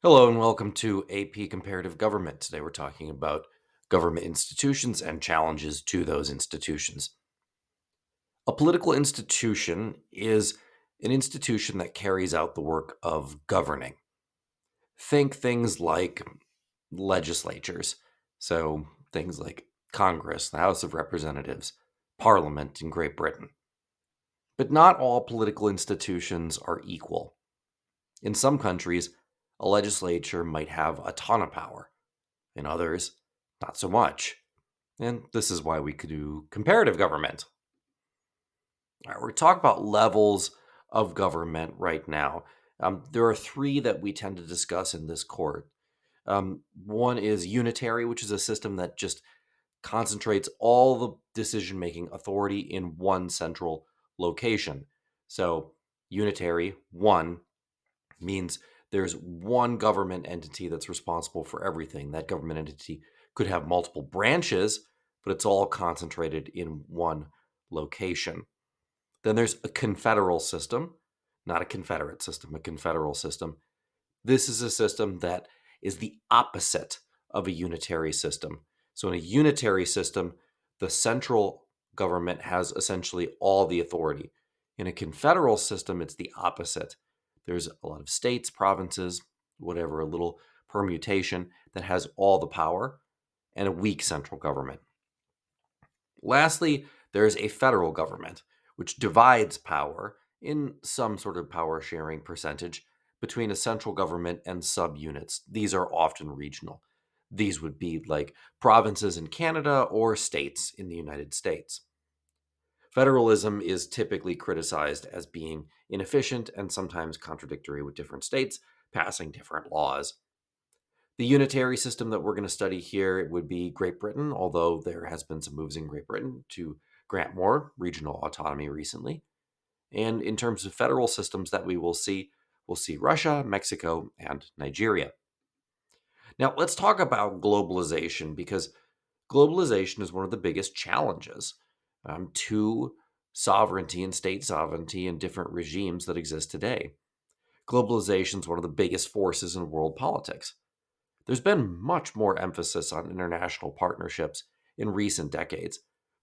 Hello and welcome to AP Comparative Government. Today we're talking about government institutions and challenges to those institutions. A political institution is an institution that carries out the work of governing. Think things like legislatures, so things like Congress, the House of Representatives, Parliament in Great Britain. But not all political institutions are equal. In some countries, a legislature might have a ton of power. In others, not so much. And this is why we could do comparative government. All right, we're talking about levels of government right now. There are three that we tend to discuss in this court. One is unitary, which is a system that just concentrates all the decision making authority in one central location. So, unitary, one, means there's one government entity that's responsible for everything. That government entity could have multiple branches, but it's all concentrated in one location. Then there's a confederal system, not a confederate system, a confederal system. This is a system that is the opposite of a unitary system. So in a unitary system, the central government has essentially all the authority. In a confederal system, it's the opposite. There's a lot of states, provinces, whatever, a little permutation that has all the power and a weak central government. Lastly, there's a federal government, which divides power in some sort of power sharing percentage between a central government and subunits. These are often regional. These would be like provinces in Canada or states in the United States. Federalism is typically criticized as being inefficient and sometimes contradictory with different states passing different laws. The unitary system that we're going to study here would be Great Britain, although there has been some moves in Great Britain to grant more regional autonomy recently. And in terms of federal systems that we'll see Russia, Mexico, and Nigeria. Now, let's talk about globalization because globalization is one of the biggest challenges to sovereignty and state sovereignty in different regimes that exist today. Globalization is one of the biggest forces in world politics. There's been much more emphasis on international partnerships in recent decades,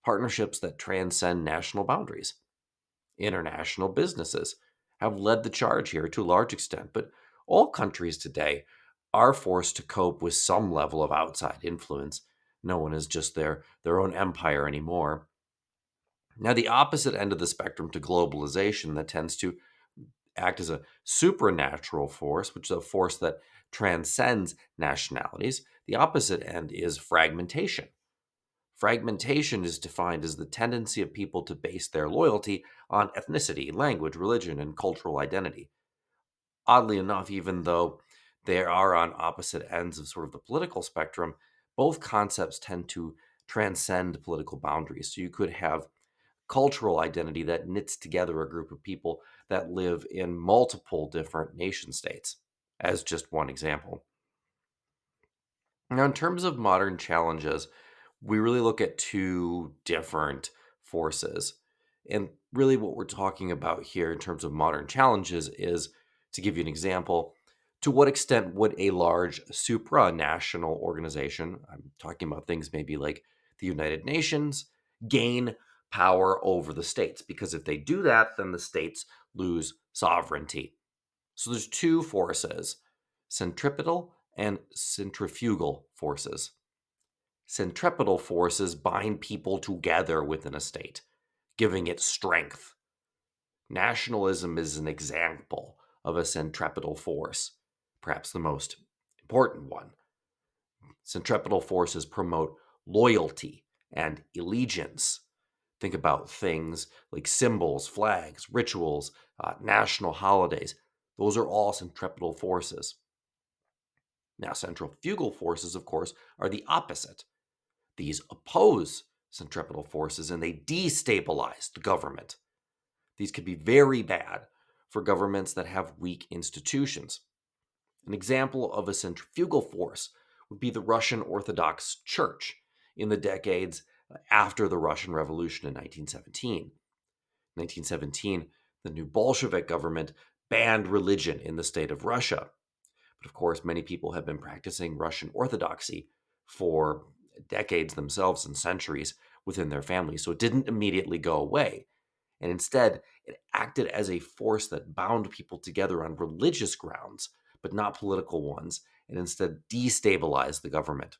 partnerships that transcend national boundaries. International businesses have led the charge here to a large extent, but all countries today are forced to cope with some level of outside influence. No one is just their own empire anymore. Now, the opposite end of the spectrum to globalization that tends to act as a supernatural force, which is a force that transcends nationalities. The opposite end is fragmentation. Fragmentation is defined as the tendency of people to base their loyalty on ethnicity, language, religion, and cultural identity. Oddly enough, even though they are on opposite ends of sort of the political spectrum, both concepts tend to transcend political boundaries. So you could have cultural identity that knits together a group of people that live in multiple different nation states, as just one example. Now, in terms of modern challenges, we really look at two different forces. And really, what we're talking about here in terms of modern challenges is to give you an example, to what extent would a large supranational organization, I'm talking about things maybe like the United Nations, gain power over the states? Because if they do that, then the states lose sovereignty. So there's two forces, centripetal and centrifugal forces. Centripetal forces bind people together within a state, giving it strength. Nationalism is an example of a centripetal force, perhaps the most important one. Centripetal forces promote loyalty and allegiance. Think about things like symbols, flags, rituals, national holidays. Those are all centripetal forces. Now, centrifugal forces, of course, are the opposite. These oppose centripetal forces and they destabilize the government. These could be very bad for governments that have weak institutions. An example of a centrifugal force would be the Russian Orthodox Church in the decades after the Russian Revolution in 1917. In 1917, the new Bolshevik government banned religion in the state of Russia. But of course, many people have been practicing Russian Orthodoxy for decades themselves and centuries within their families. So it didn't immediately go away. And instead, it acted as a force that bound people together on religious grounds, but not political ones, and instead destabilized the government.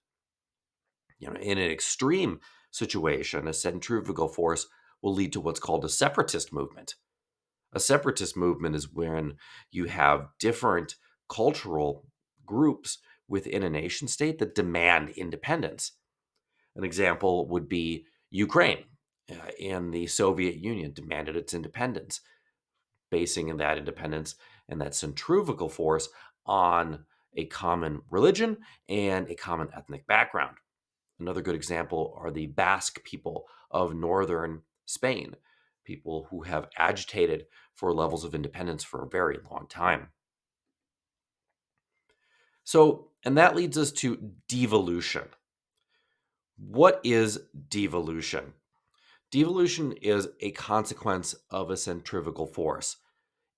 In an extreme situation, a centrifugal force will lead to what's called a separatist movement. A separatist movement is when you have different cultural groups within a nation state that demand independence. An example would be Ukraine in the Soviet Union demanded its independence, basing in that independence and that centrifugal force on a common religion and a common ethnic background. Another good example are the Basque people of northern Spain, people who have agitated for levels of independence for a very long time. So, and that leads us to devolution. What is devolution? Devolution is a consequence of a centrifugal force.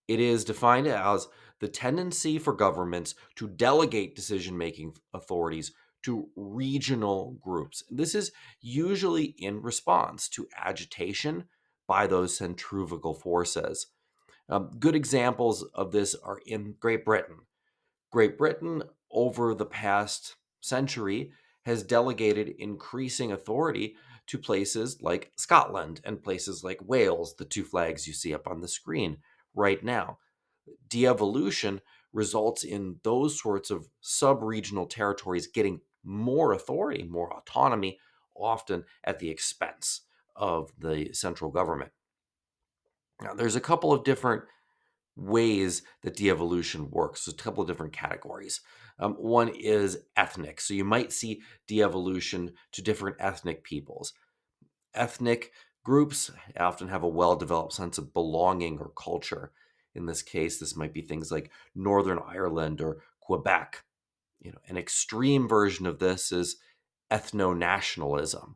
It is defined as the tendency for governments to delegate decision making authorities to regional groups. This is usually in response to agitation by those centrifugal forces. Good examples of this are in Great Britain. Great Britain, over the past century, has delegated increasing authority to places like Scotland and places like Wales, the two flags you see up on the screen right now. De-evolution results in those sorts of sub-regional territories getting more authority, more autonomy, often at the expense of the central government. Now, there's a couple of different ways that de-evolution works. There's a couple of different categories. One is ethnic. So you might see de-evolution to different ethnic peoples. Ethnic groups often have a well-developed sense of belonging or culture. In this case, this might be things like Northern Ireland or Quebec. An extreme version of this is ethno-nationalism.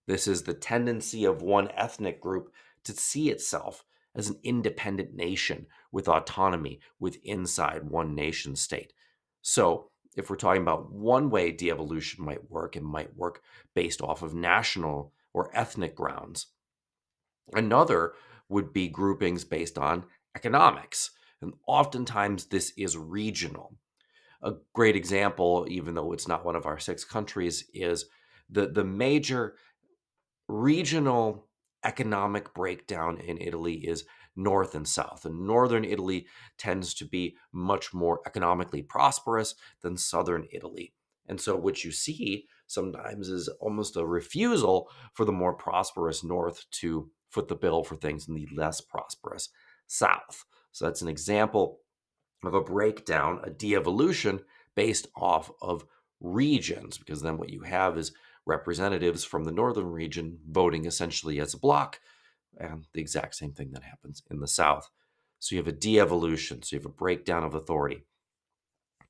This is the tendency of one ethnic group to see itself as an independent nation with autonomy with inside one nation state. So, if we're talking about one way de-evolution might work, it might work based off of national or ethnic grounds. Another would be groupings based on economics. And oftentimes this is regional. A great example, even though it's not one of our six countries, is the major regional economic breakdown in Italy is north and south. And northern Italy tends to be much more economically prosperous than southern Italy. And so what you see sometimes is almost a refusal for the more prosperous north to foot the bill for things in the less prosperous south. So that's an example of a breakdown, a de-evolution based off of regions, because then what you have is representatives from the northern region voting essentially as a block, and the exact same thing that happens in the south. So you have a de-evolution, so you have a breakdown of authority.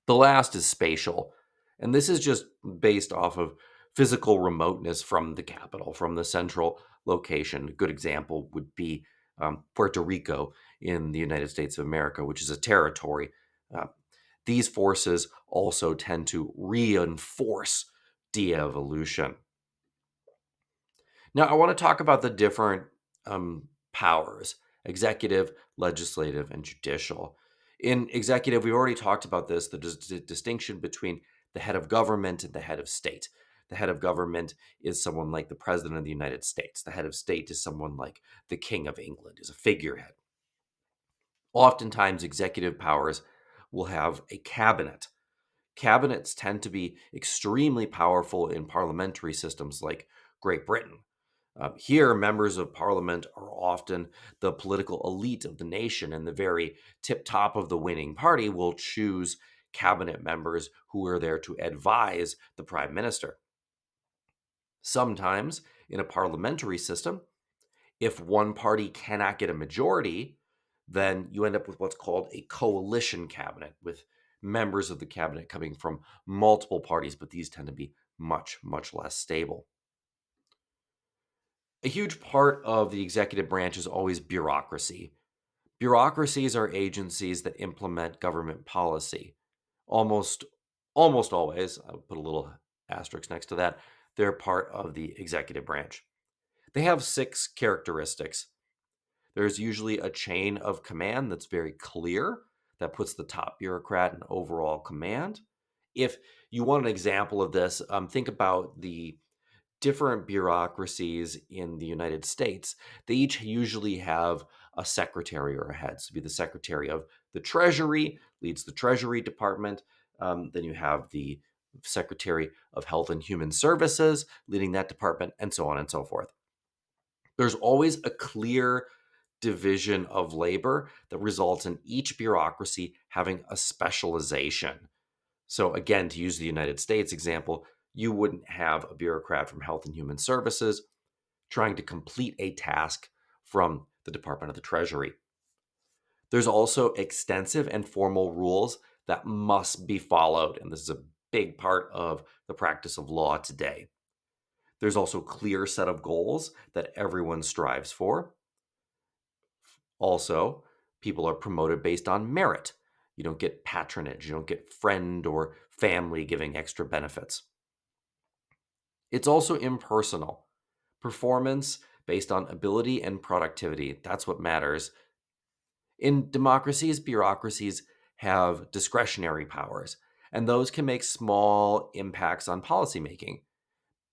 The last is spatial, and this is just based off of physical remoteness from the capital, from the central location. A good example would be Puerto Rico in the United States of America, which is a territory. Uh, these forces also tend to reinforce de-evolution. Now, I want to talk about the different powers: executive, legislative, and judicial. In executive, we already talked about this, the distinction between the head of government and the head of state. The head of government is someone like the President of the United States. The head of state is someone like the King of England, is a figurehead. Oftentimes, executive powers will have a cabinet. Cabinets tend to be extremely powerful in parliamentary systems like Great Britain. Here, members of parliament are often the political elite of the nation, and the very tip top of the winning party will choose cabinet members who are there to advise the prime minister. Sometimes, in a parliamentary system, if one party cannot get a majority, then you end up with what's called a coalition cabinet, with members of the cabinet coming from multiple parties, but these tend to be much, much less stable. A huge part of the executive branch is always bureaucracy. Bureaucracies are agencies that implement government policy. Almost almost always, I would put a little asterisk next to that, they're part of the executive branch. They have 6 characteristics. There's usually a chain of command that's very clear that puts the top bureaucrat in overall command. If you want an example of this, think about the different bureaucracies in the United States. They each usually have a secretary or a head. So, be the secretary of the Treasury, leads the Treasury Department. Then you have the Secretary of Health and Human Services, leading that department, and so on and so forth. There's always a clear division of labor that results in each bureaucracy having a specialization. So, again, to use the United States example, you wouldn't have a bureaucrat from Health and Human Services trying to complete a task from the Department of the Treasury. There's also extensive and formal rules that must be followed, and this is a big part of the practice of law today. There's also a clear set of goals that everyone strives for. Also, people are promoted based on merit. You don't get patronage, you don't get friend or family giving extra benefits. It's also impersonal. Performance based on ability and productivity. That's what matters. In democracies, bureaucracies have discretionary powers, and those can make small impacts on policymaking.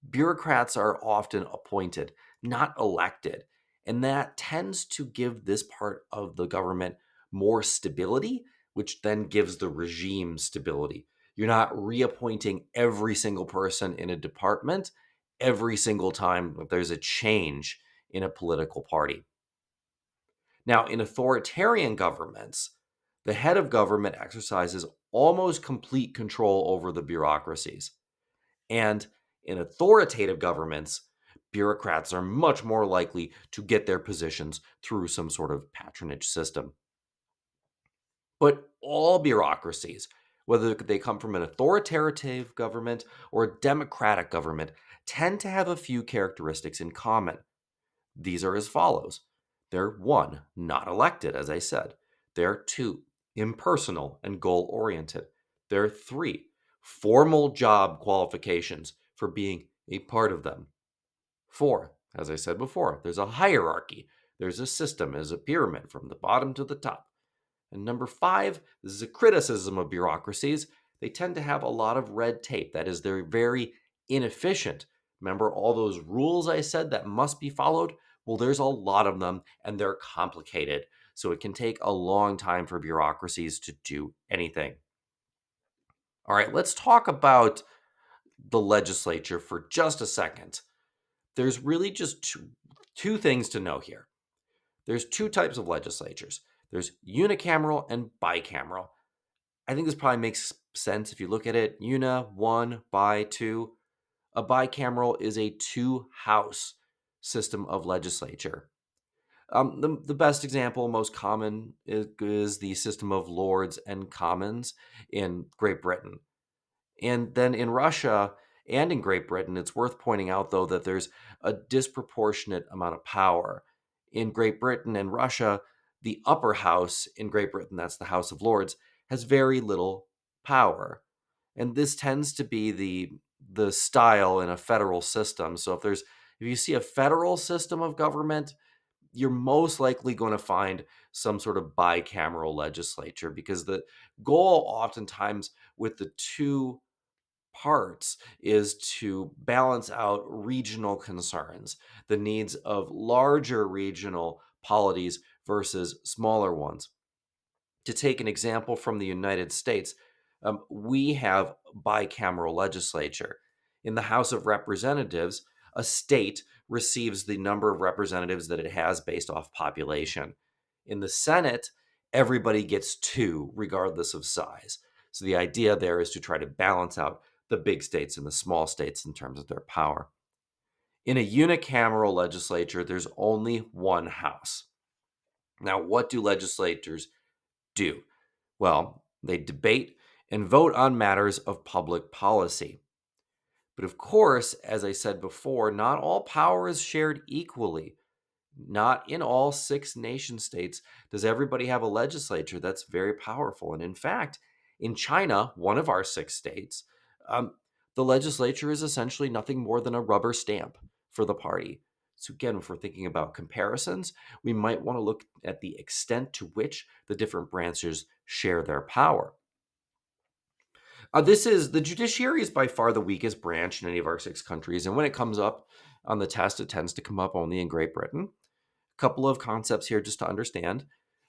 Bureaucrats are often appointed, not elected, and that tends to give this part of the government more stability, which then gives the regime stability. You're not reappointing every single person in a department every single time that there's a change in a political party. Now, in authoritarian governments, the head of government exercises almost complete control over the bureaucracies. And in authoritative governments, bureaucrats are much more likely to get their positions through some sort of patronage system. But all bureaucracies, whether they come from an authoritative government or a democratic government, tend to have a few characteristics in common. These are as follows. They're 1, not elected, as I said. They're 2, impersonal and goal oriented. They're 3, formal job qualifications for being a part of them. 4, as I said before, there's a hierarchy. There's a system, there's a pyramid from the bottom to the top. And number 5, this is a criticism of bureaucracies. They tend to have a lot of red tape. That is, they're very inefficient. Remember all those rules I said that must be followed? Well, there's a lot of them and they're complicated. So it can take a long time for bureaucracies to do anything. All right, let's talk about the legislature for just a second. There's really just two things to know here. There's 2 types of legislatures. There's unicameral and bicameral. I think this probably makes sense if you look at it. Una, 1, bi, 2. A bicameral is a 2-house system of legislature. The best example, most common, is the system of Lords and Commons in Great Britain. And then in Russia and in Great Britain, it's worth pointing out, though, that there's a disproportionate amount of power. In Great Britain and Russia, the upper house in Great Britain, that's the House of Lords, has very little power. And this tends to be the style in a federal system. So if you see a federal system of government, you're most likely going to find some sort of bicameral legislature, because the goal oftentimes with the 2 parts is to balance out regional concerns, the needs of larger regional polities versus smaller ones. To take an example from the United States, we have bicameral legislature. In the House of Representatives, a state receives the number of representatives that it has based off population. In the Senate, everybody gets 2, regardless of size. So the idea there is to try to balance out the big states and the small states in terms of their power. In a unicameral legislature, there's only 1 house. Now, what do legislators do? Well, they debate and vote on matters of public policy. But of course, as I said before, not all power is shared equally. Not in all 6 nation states does everybody have a legislature that's very powerful. And in fact, In China, one of our 6 states, um, the legislature is essentially nothing more than a rubber stamp for the party. So, again, if we're thinking about comparisons, we might want to look at the extent to which the different branches share their power. This is the judiciary is by far the weakest branch in any of our 6 countries. And when it comes up on the test, it tends to come up only in Great Britain. Couple of concepts here just to understand.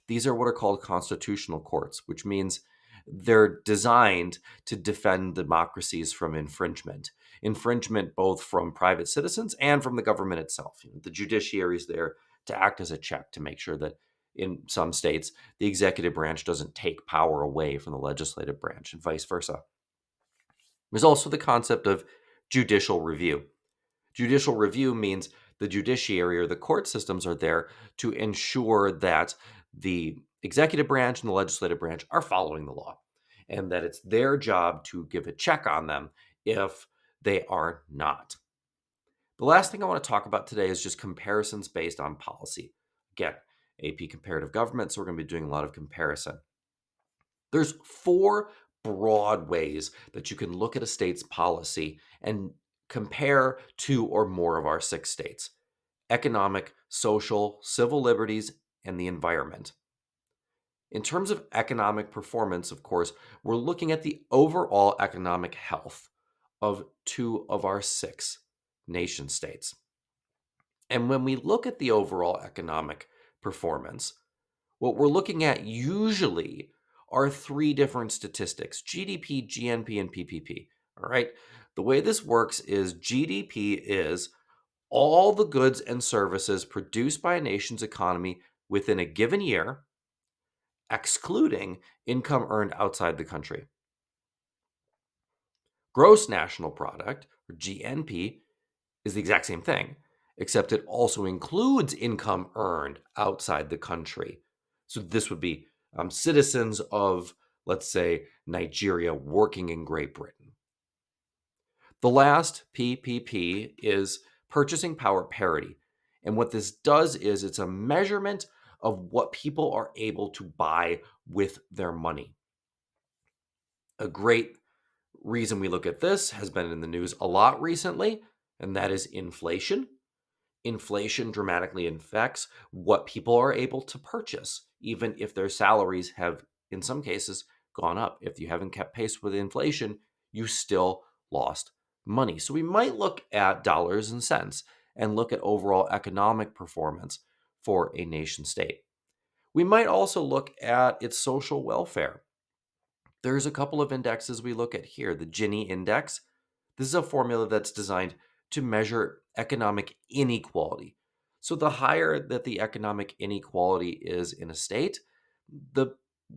These are what are called constitutional courts, which means they're designed to defend democracies from infringement. Infringement both from private citizens and from the government itself. The judiciary is there to act as a check to make sure that in some states, the executive branch doesn't take power away from the legislative branch and vice versa. There's also the concept of judicial review. Judicial review means the judiciary or the court systems are there to ensure that the executive branch and the legislative branch are following the law and that it's their job to give a check on them if they are not. The last thing I want to talk about today is just comparisons based on policy. Again, AP Comparative Government, so we're going to be doing a lot of comparison. There's 4 broad ways that you can look at a state's policy and compare 2 or more of our 6 states: economic, social, civil liberties, and the environment. In terms of economic performance, of course, we're looking at the overall economic health of 2 of our 6 nation states. And when we look at the overall economic performance, what we're looking at usually are 3 different statistics: GDP, GNP, and PPP. All right. The way this works is GDP is all the goods and services produced by a nation's economy within a given year, excluding income earned outside the country. Gross national product, or GNP, is the exact same thing, except it also includes income earned outside the country. So this would be citizens of, let's say, Nigeria working in Great Britain. The last PPP is purchasing power parity. And what this does is it's a measurement of what people are able to buy with their money. A great reason we look at this has been in the news a lot recently, and that is inflation. Inflation dramatically affects what people are able to purchase, even if their salaries have, in some cases, gone up. If you haven't kept pace with inflation, you still lost money. So we might look at dollars and cents and look at overall economic performance for a nation state. We might also look at its social welfare. There's a couple of indexes we look at here. The Gini index. This is a formula that's designed to measure economic inequality. So the higher that the economic inequality is in a state, the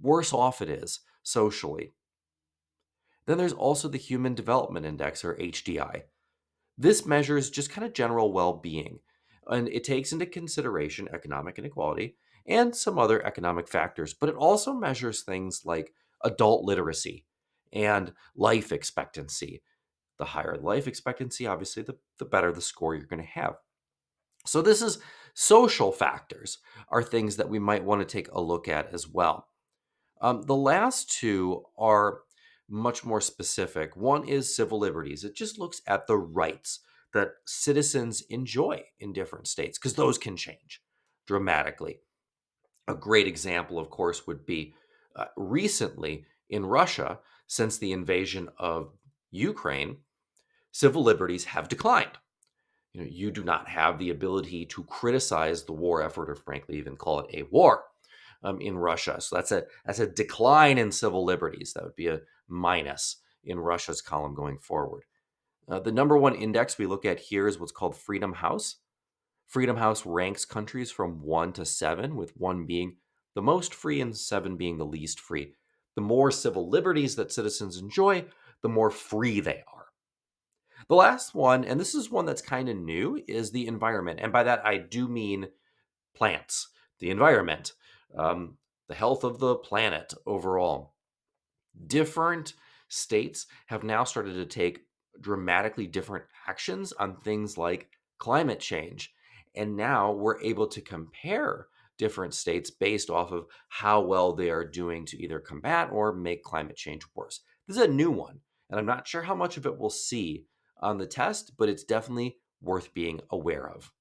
worse off it is socially. Then there's also the Human Development Index, or HDI. This measures just kind of general well-being, and it takes into consideration economic inequality and some other economic factors, but it also measures things like adult literacy and life expectancy. The higher life expectancy, obviously, the better the score you're going to have. So this is social factors are things that we might want to take a look at as well. The last 2 are much more specific. One is civil liberties. It just looks at the rights that citizens enjoy in different states, because those can change dramatically. A great example, of course, would be recently in Russia, since the invasion of Ukraine, civil liberties have declined. You do not have the ability to criticize the war effort, or frankly, even call it a war, in Russia. So that's a decline in civil liberties. That would be a minus in Russia's column going forward. The number 1 index we look at here is what's called Freedom House. Freedom House ranks countries from 1 to 7, with 1 being the most free and 7 being the least free. The more civil liberties that citizens enjoy, the more free they are. The last one, and this is one that's kind of new, is the environment. And by that, I do mean plants, the environment, the health of the planet overall. Different states have now started to take dramatically different actions on things like climate change. And now we're able to compare different states based off of how well they are doing to either combat or make climate change worse. This is a new one, and I'm not sure how much of it we'll see on the test, but it's definitely worth being aware of.